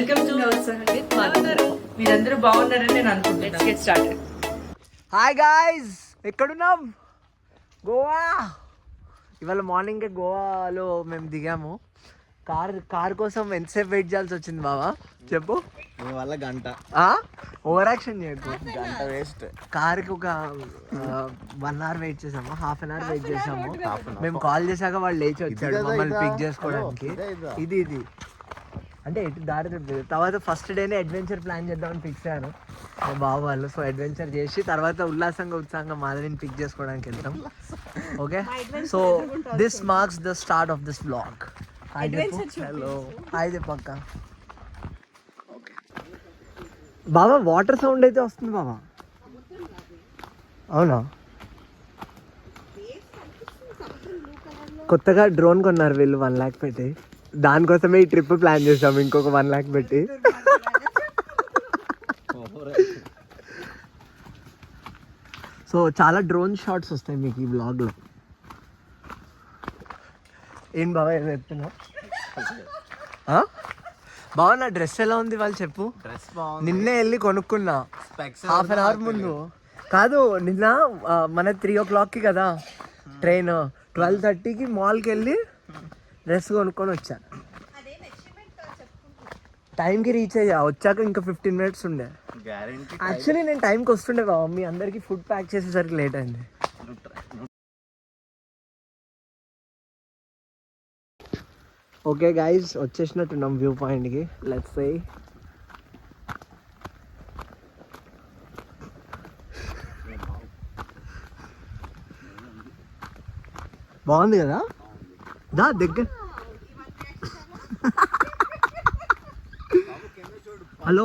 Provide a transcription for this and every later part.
Welcome to మీరందరూ బాగున్నారని నేను అనుకుంటున్నాను. Let's get started. Hi guys, ఎక్కడున్నాం? గోవా. ఇవాళ మార్నింగ్ గోవాలో మేము దిగాము. కార్ కోసం ఎంతసేపు వెయిట్ చేయాల్సి వచ్చింది బావా చెప్పు. మీ వల్ల గంట. ఓవర్ యాక్షన్ చేయకు, గంట వేస్ట్. కార్కి ఒక 1 hour వెయిట్ చేసాము, ½ an hour వెయిట్ చేసాము. మేము కాల్ చేశాక వాళ్ళు లేచి వచ్చాడు మమ్మల్ని పిక్ చేసుకోవడానికి. ఇది అంటే ఎటు దారి దొరుకుతుంది. తర్వాత ఫస్ట్ డేనే అడ్వెంచర్ ప్లాన్ చేద్దామని ఫిక్స్ అయ్యాను మా బావ వాళ్ళు. సో అడ్వెంచర్ చేసి తర్వాత ఉత్సాహంగా మాధవిని పిక్ చేసుకోవడానికి వెళ్తాం. Okay, so this marks the start of this blog. Hello hi పక్క. బాబా వాటర్ సౌండ్ అయితే వస్తుంది బాబా. అవునా? కొత్తగా డ్రోన్ కొన్నారు వీళ్ళు 1 lakh పెట్టి. దానికోసమే ఈ ట్రిప్ ప్లాన్ చేసాము, ఇంకొక 1 lakh పెట్టి. సో చాలా డ్రోన్ షాట్స్ వస్తాయి మీకు ఈ బ్లాగ్లో. ఏం బాబా ఏదో చెప్తున్నావు? బాబా నా డ్రెస్ ఎలా ఉంది వాళ్ళు చెప్పు. డ్రెస్ బాగుంది. నిన్నే వెళ్ళి కొనుక్కున్నా ½ an hour ముందు. కాదు నిన్న మన 3 o'clockకి కదా ట్రైన్, 12:30కి మాల్కి వెళ్ళి డ్రెస్ కొనుక్కొని వచ్చా. టైంకి రీచ్ అయ్యా. వచ్చాక ఇంకా 15 minutes ఉండే. యాక్చువల్లీ నేను టైంకి వస్తుండే బాబా, మీ అందరికి ఫుడ్ ప్యాక్ చేసేసరికి లేట్ అయింది. ఓకే గైస్, వచ్చేసినట్టున్నాం వ్యూ పాయింట్కి. లెట్స్ సే బాగుంది కదా. దా దగ్గర. హలో,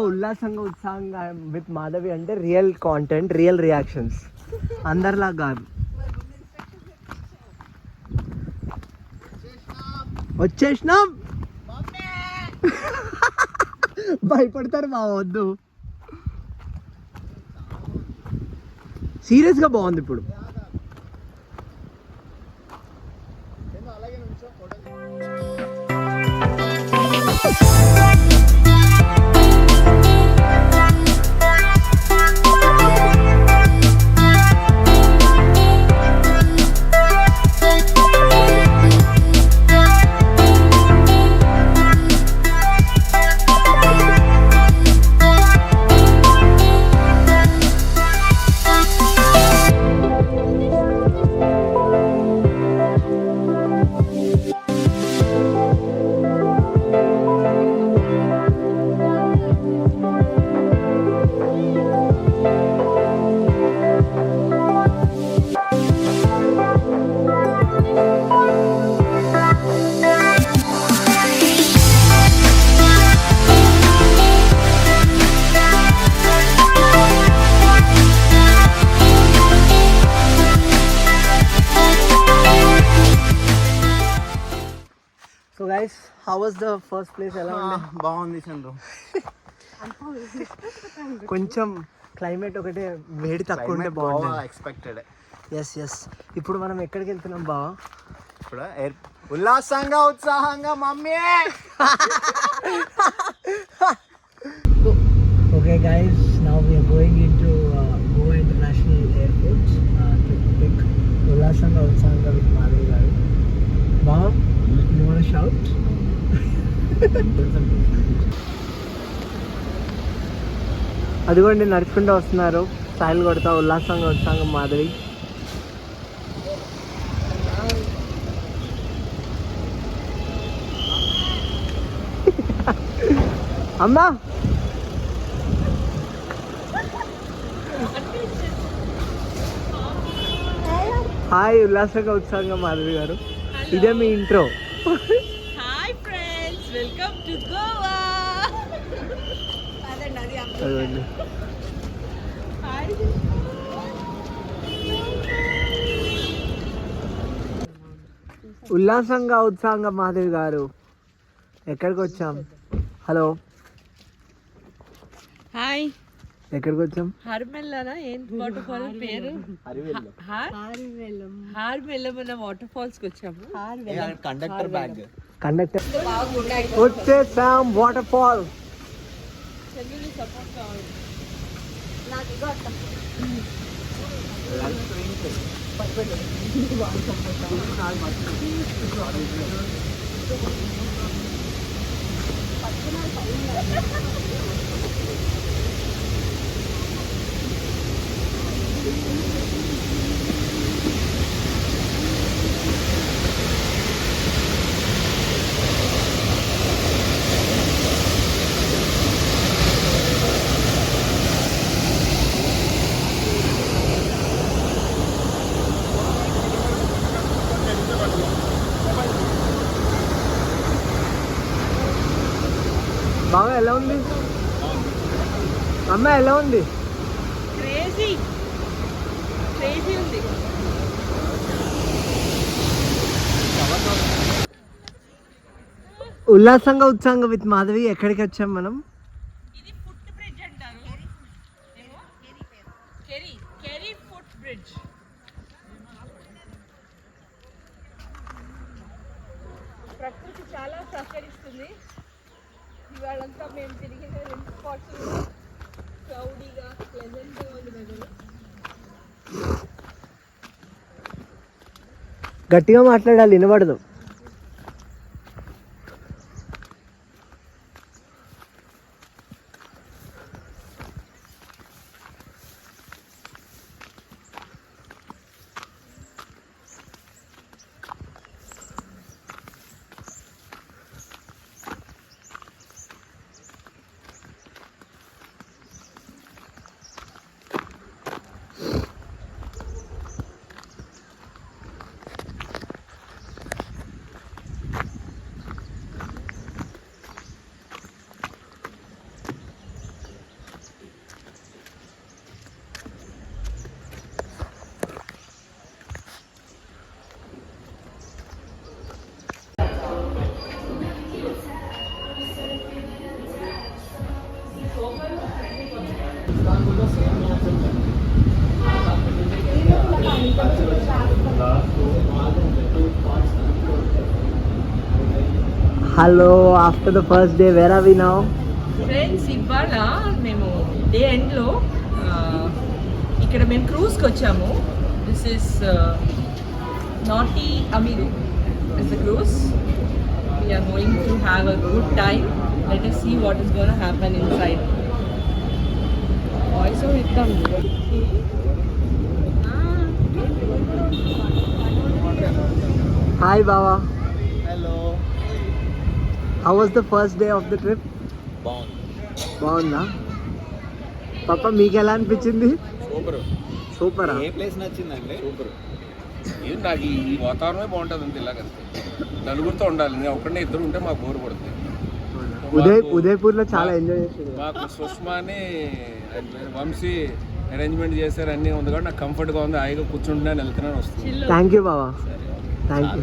ఉత్సాహంగా విత్ మాధవి అంటే రియల్ కాంటెంట్, రియల్ రియాక్షన్స్, అందరిలా కాదు. వచ్చేసినాం. భయపడతారు మా వద్దు. సీరియస్గా బాగుంది ఇప్పుడు. So guys, how was the first place? ఎలా ఉంది? బాగుంది చంద్రు. కొంచెం క్లైమేట్ ఒకటే వేడి తక్కువ ఉంటే బాగుంది. ఎక్స్పెక్టెడ్. ఎస్. ఇప్పుడు మనం ఎక్కడికి వెళ్తున్నాం బావా? ఇప్పుడు ఉల్లాసంగా ఉత్సాహంగా mummy. Okay guys, now we are going into Goa international airport to pick ఉల్లాసంగా ఉత్సాహంగా విత్ మాధవి గారు. బావా, యు వాంట్ టు షౌట్? అదిగోండి నడుచుకుంటూ వస్తున్నారు, స్టైల్ కొడతా ఉల్లాసంగా ఉత్సాహంగా మాధవి. అమ్మా హాయ్, ఉల్లాసంగా ఉత్సాహంగా మాధవి గారు. ఇదే మీ intro. Hi friends, welcome to Goa. అదండి. ఉల్లాసంగా ఉత్సాహంగా మాధవి గారు ఎక్కడికి వచ్చాం? హలో హాయ్, ఎక్కడికి వచ్చాం? హార్మెల్లనా ఏం వాటర్ ఫాల్ పేరు? హార్మెల్లం అన్న వాటర్ ఫాల్స్ కి వచ్చాము. Conductor bag. కండక్టర్ వచ్చేసాం. వాటర్ ఫాల్ చెల్లి సపోర్ట్ కావాలి. నాకు ఇగో అట్లా బాగా ఎలా ఉంది అమ్మ, ఎలా ఉంది? క్రేజీ ఉంది. ఉల్లాసంగా ఉత్సాహంగా విత్ మాధవి ఎక్కడికి వచ్చాం మనం? ఇది ఫుట్ బ్రిడ్జ్ అంటారు. ఏమో కెరీ ఫుట్ బ్రిడ్జ్. ప్రకృతి చాలా సహకరిస్తుంది. ఇవాళంతా మేము తిరిగిన 2 స్పాట్స్ క్లౌడీగా ప్లెజెంట్గా ఉంది వెదర్. గట్టిగా మాట్లాడాలి, వినబడదు. Hello, after the first day where are we now? Friends, ఇవాళ మేము డే ఎండ్లో ఇక్కడ మేము క్రూజ్కి వచ్చాము. దిస్ ఇస్ నాటీ అమీరు is the cruise. We are going to have a good time. Let us see what is going to happen inside. Voice ఇద్దాం. హాయ్ బావా, hello. How was the first day of the trip? బాగుందా పాప? మీకు ఎలా అనిపించింది? సూపరా? ఏ ప్లేస్ నచ్చిందండి? సూపర్. ఏం నాకు ఈ వాతావరణమే బాగుంటుంది అంతే. ఇలాగంతే నలుగురితో ఉండాలి. నేను ఒక్కడే ఇద్దరు ఉంటే మాకు బోర్ పడుతుంది. ఉదయపూర్లో చాలా ఎంజాయ్ చేశారు. మాకు సుష్మాని వంశీ అరేంజ్మెంట్ చేశారు, అన్నీ ఉంది కాబట్టి నాకు కంఫర్ట్గా ఉంది. హాయిగా కూర్చుంటున్నాను, వెళ్తున్నాను, వస్తుంది. థ్యాంక్ యూ బావా, థ్యాంక్ యూ.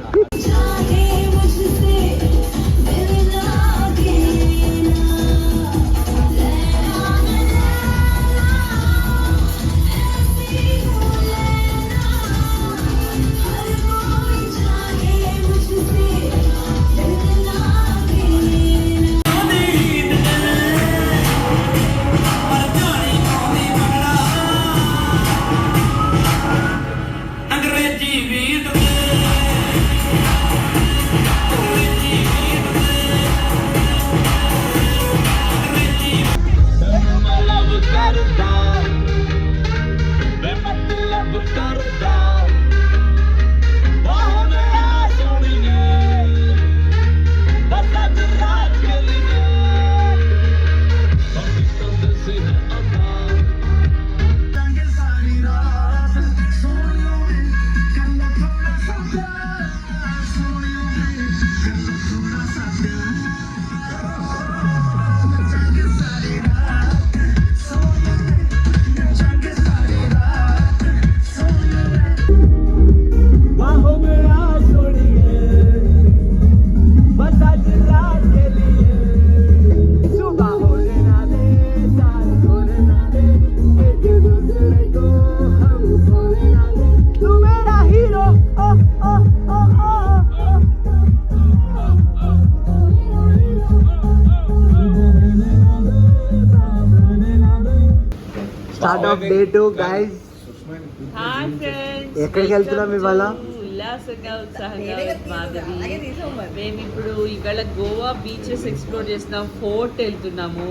अंग्रेजी वीर start of day 2 guys. Hi friends, ఎక్కడికి వెళ్తున్నాం ఇవాళ? ఉల్లాసంగా ఉత్సాహంగా మాధవి. మేము ఇప్పుడు ఇవాళ గోవా బీచెస్ ఎక్స్ప్లోర్ చేస్తున్నాం. ఫోర్ట్ వెళ్తున్నాము.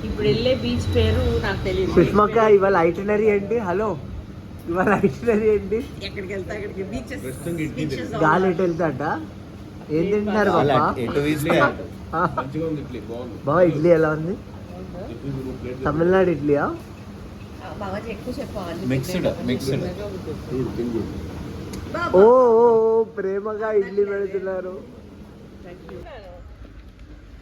ఇప్పుడు వెళ్ళే బీచ్ పేరు నాకు తెలియదు. సుష్మక్క ఇవాళ ఐటినరీ ఏంటి? హలో, ఇవాళ ఐటినరీ ఏంటి? ఎక్కడికి వెళ్తా అక్కడికి బీచెస్. గాలి ఎటు వెళ్తాట? ఏం తింటున్నారు బాబా? మంచిగా ఉంది ఇడ్లీ, బాగుంది. బాబా ఇడ్లీ ఎలా ఉంది? తమిళనాడు ఇడ్లీయా? బాబాజీ ఎక్కువ చెప్పాలి. మిక్స్డ్ ఓ ప్రేమగా ఇడ్లీ పెడుతున్నారు.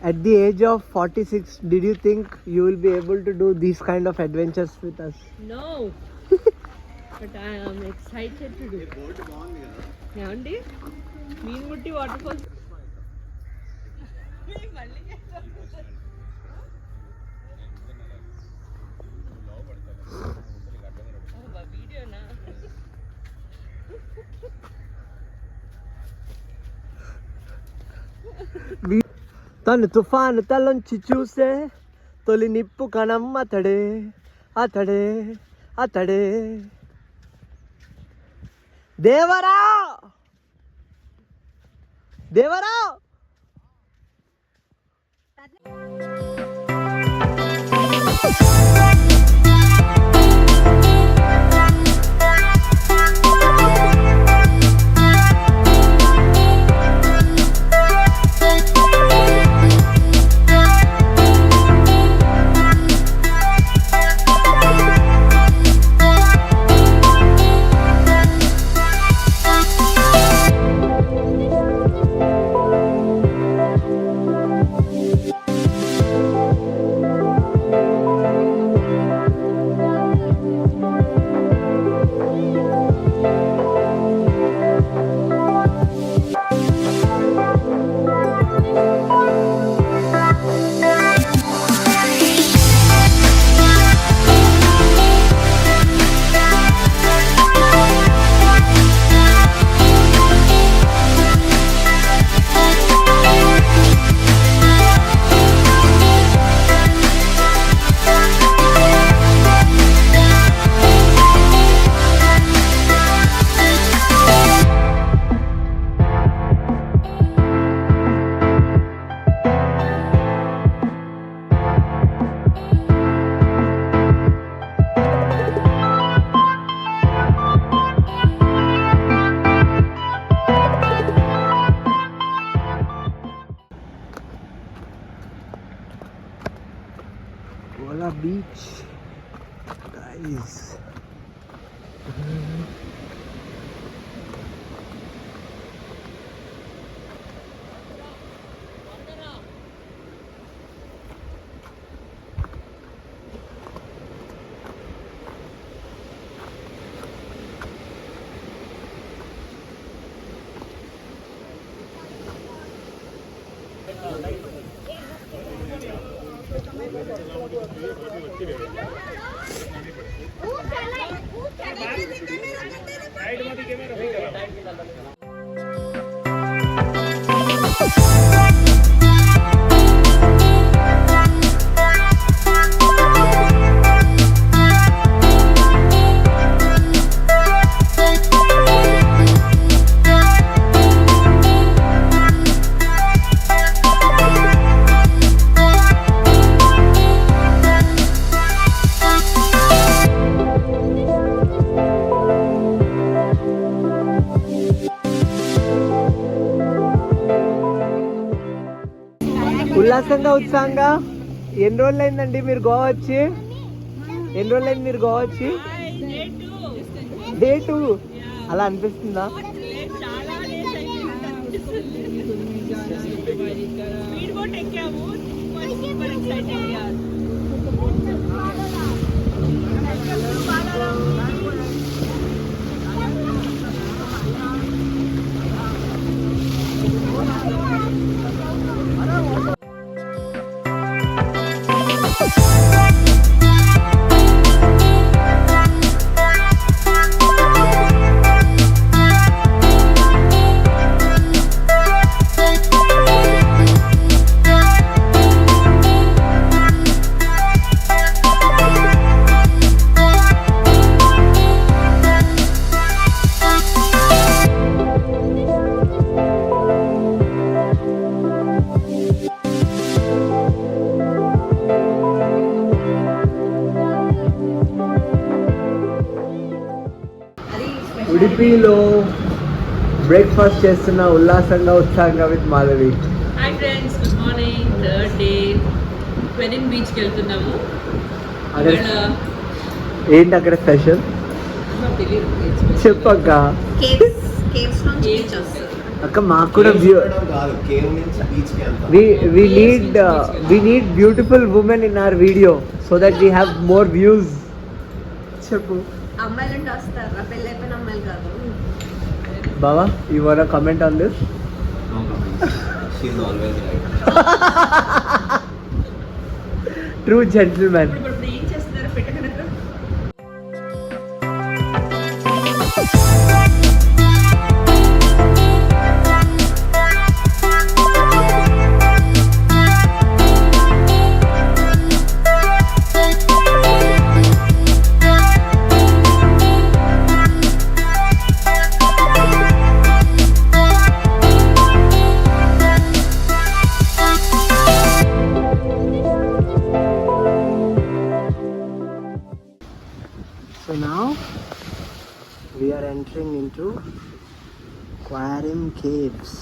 At the age of 46, did you think you will be able to do these kind of adventures with us? No, but I am excited to do. ఏమండి మీన్ ముట్టి వాటర్ ఫాల్స్ వీడియోనా? తను తుఫాను తలొంచి చూసే తొలి నిప్పు కణం అతడే అతడే అతడే Devara Devara. Gola Beach, guys. ఉల్లాసంగా ఉత్సాహంగా. ఎన్ని రోజులు అయిందండి మీరు గోవా వచ్చి? ఎన్ని రోజులు అయింది మీరు గోవా వచ్చి? డే 2 అలా అనిపిస్తుందా? చాలా డేస్ అయిపోయింది. స్పీడ్ బోట్ ఎక్కాము. Super excited. ఉడిపిలో బ్రేక్ఫాస్ట్ చేస్తున్న ఉల్లాసంగా ఉత్సాహంగా with Madhavi. Hi friends, good morning. Third day Querim బీచ్కి వెళ్తున్నాము. అదే ఇవాళ ఏంటి అక్కడ స్పెషల్ నాకు తెలియదు చెప్పక్క. కేవ్స్ నుంచి బీచ్ వస్తుంది. అక్క మాకు కూడా వ్యూ కాదు, కేవ్ నుంచి బీచ్ కి వెళ్తాం. we need beautiful women in our video so that we have more views. చెప్పు అమ్మాయిలు ఉండి వస్తారు, పెళ్ళి అయిపోయిన అమ్మాయిలు కాదు. బావా, you wanna comment on this? No comments. She's always right. True gentleman. ఇప్పుడు ఏం చేస్తున్నారు పెట్టకనక? So now we are entering into Quarim Caves.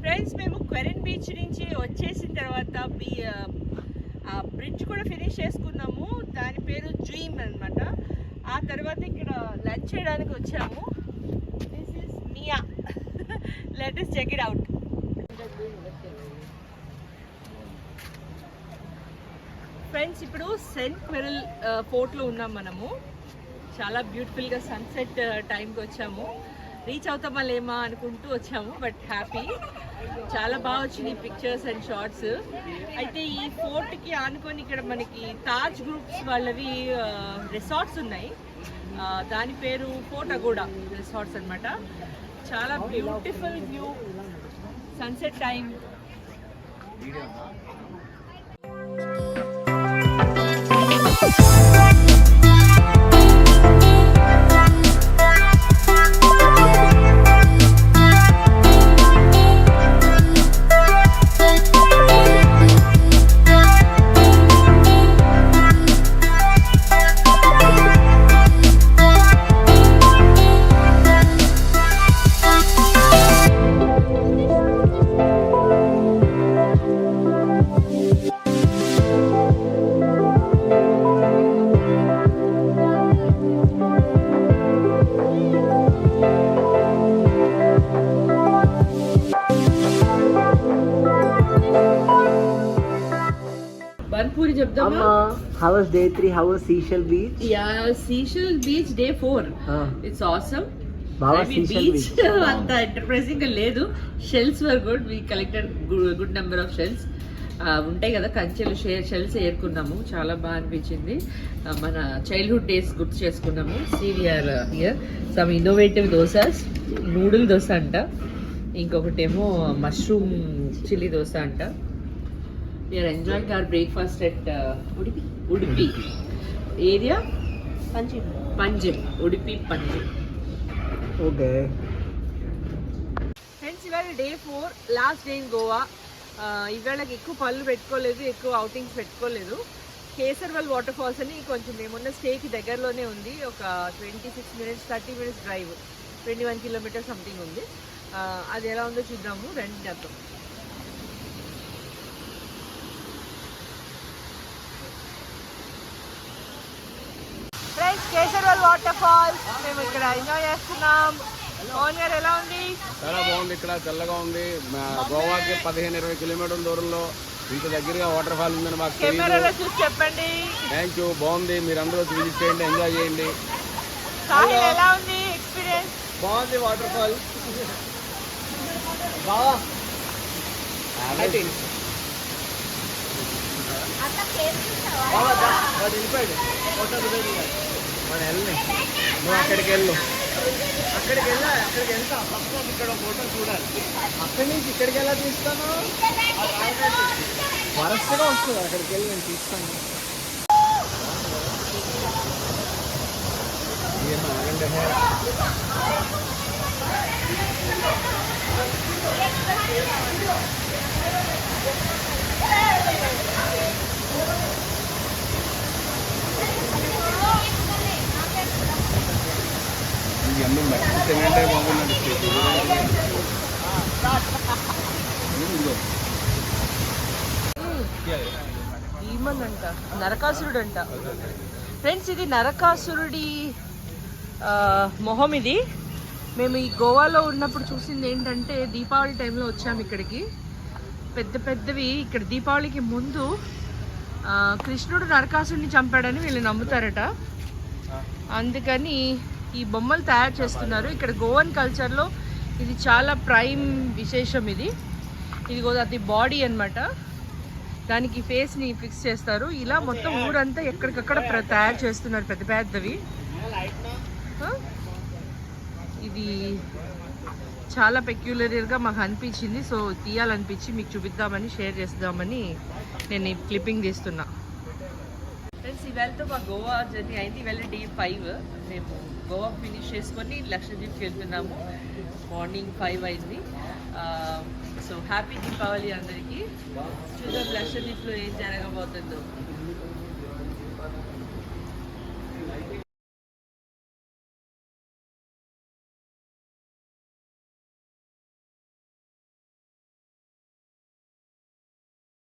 Friends, మేము క్వెరిన్ బీచ్ నుంచి వచ్చేసిన తర్వాత ఆ బ్రిడ్జ్ కూడా ఫినిష్ చేసుకున్నాము. దాని పేరు డ్రీమ్ అన్నమాట. ఆ తర్వాత ఇక్కడ లంచ్ చేయడానికి వచ్చాము. This is Mia. Let us check it out. Friends, ఇప్పుడు సెయింట్ క్వెరిల్ ఫోర్ట్లో ఉన్నాం మనము. చాలా బ్యూటిఫుల్గా సన్సెట్ టైంకి వచ్చాము. రీచ్ అవుతామా లేమా అనుకుంటూ వచ్చాము, బట్ హ్యాపీ. చాలా బాగా వచ్చినాయి పిక్చర్స్ అండ్ షార్ట్స్. అయితే ఈ ఫోర్ట్కి ఆనుకొని ఇక్కడ మనకి తాజ్ గ్రూప్స్ వాళ్ళవి రిసార్ట్స్ ఉన్నాయి. దాని పేరు ఫోర్ట్ అగోడా రిసార్ట్స్ అన్నమాట. చాలా బ్యూటిఫుల్ వ్యూ, సన్సెట్ టైం. బన్పూరి చెప్దామా? How was day 3? How was Seashell Beach? Yeah, Seashell Beach day 4. It's awesome. బాగా I mean, Seashell beach అంత ఎంటర్ప్రైజింగ్ గా లేదు. Shells were good. We collected good number of shells. ఉంటాయి కదా కంచెలు, shells ఏరుకున్నాము. చాలా బాగా అనిపించింది. మన చైల్డ్హుడ్ డేస్ గుర్తు చేసుకున్నాము. See we're here some innovative dosas. Noodle dosa అంట, ఇంకొకటేమో మష్రూమ్ చిల్లీ దోశ అంట. We are enjoying our breakfast at Udupi area, Panjim, Udupi Panjim. Okay friends, ఇవాళ day 4, last day in Goa. ఇవాళకి ఎక్కువ పనులు పెట్టుకోలేదు, ఎక్కువ అవుటింగ్స్ పెట్టుకోలేదు. కేసర్వల్ వాటర్ ఫాల్స్ అని కొంచెం మేమున్న స్టేకి దగ్గరలోనే ఉంది. ఒక 26 minutes 30 minutes drive, 21 kilometers something ఉంది. అది ఎలా ఉందో చూద్దాము, రండి చేద్దాం. ఫ్రెండ్స్, కేసర్వల్ వాటర్ ఫాల్స్ మేము ఇక్కడ ఎంజాయ్ చేస్తున్నాం. మోహన్ గారు ఎలా ఉంది? చాలా బాగుంది. ఇక్కడ చల్లగా ఉంది. గోవాకి 15-20 కిలోమీటర్ల దూరంలో ఇంత దగ్గరగా వాటర్ ఫాల్ ఉందని మాకు కెమెరాలో చూసి చెప్పండి. Thank you. బాగుంది. మీరు అందరూ విజిట్ చేయండి, ఎంజాయ్ చేయండి. సాహిల్ ఎలా ఉంది ఎక్స్పీరియన్స్? బాగుంది వాటర్ ఫాల్ బాగా వాడు వెళ్ళిపోయాడు ఫోటో వాడు వెళ్ళి నువ్వు అక్కడికి వెళ్ళు అక్కడికి వెళ్తా ఫస్ట్ ఇక్కడ ఫోటో చూడాలి అక్కడి నుంచి ఇక్కడికి ఎలా తీస్తాను వరసగా వస్తుంది అక్కడికి వెళ్ళి నేను తీస్తాను ఇవన్నీ మట్టి తినంటే బాగుందండి ఈమనంట నరకాసురుడు అంట ఫ్రెండ్స్. ఇది నరకాసురుడి మొహం. ఇది మేము ఈ గోవాలో ఉన్నప్పుడు చూసింది ఏంటంటే దీపావళి టైంలో వచ్చాము ఇక్కడికి. పెద్ద పెద్దవి ఇక్కడ దీపావళికి ముందు కృష్ణుడు నరకాసురుడిని చంపాడని వీళ్ళు నమ్ముతారట. అందుకని ఈ బొమ్మలు తయారు చేస్తున్నారు. ఇక్కడ గోవన్ కల్చర్లో ఇది చాలా ప్రైమ్ విశేషం. ఇది అది బాడీ అన్నమాట. దానికి ఫేస్ని ఫిక్స్ చేస్తారు. ఇలా మొత్తం ఊరంతా ఎక్కడికక్కడ తయారు చేస్తున్నారు పెద్ద పెద్దవి. ఇది చాలా పెక్యులర్గా మాకు అనిపించింది. సో తీయాలనిపించి మీకు చూపిద్దామని షేర్ చేద్దామని నేను ఈ క్లిప్పింగ్ తీస్తున్నా. ఫ్రెండ్స్ ఇవాళతో మా గోవా జర్నీ అయింది. ఇవాళ డే 5. మేము గోవా ఫినిష్ చేసుకొని లక్షద్వీప్కి వెళ్తున్నాము. మార్నింగ్ 5 అయింది. సో హ్యాపీ దీపావళి అందరికీ. చూద్దాం లక్షద్వీప్లో ఏం జరగబోతుందో.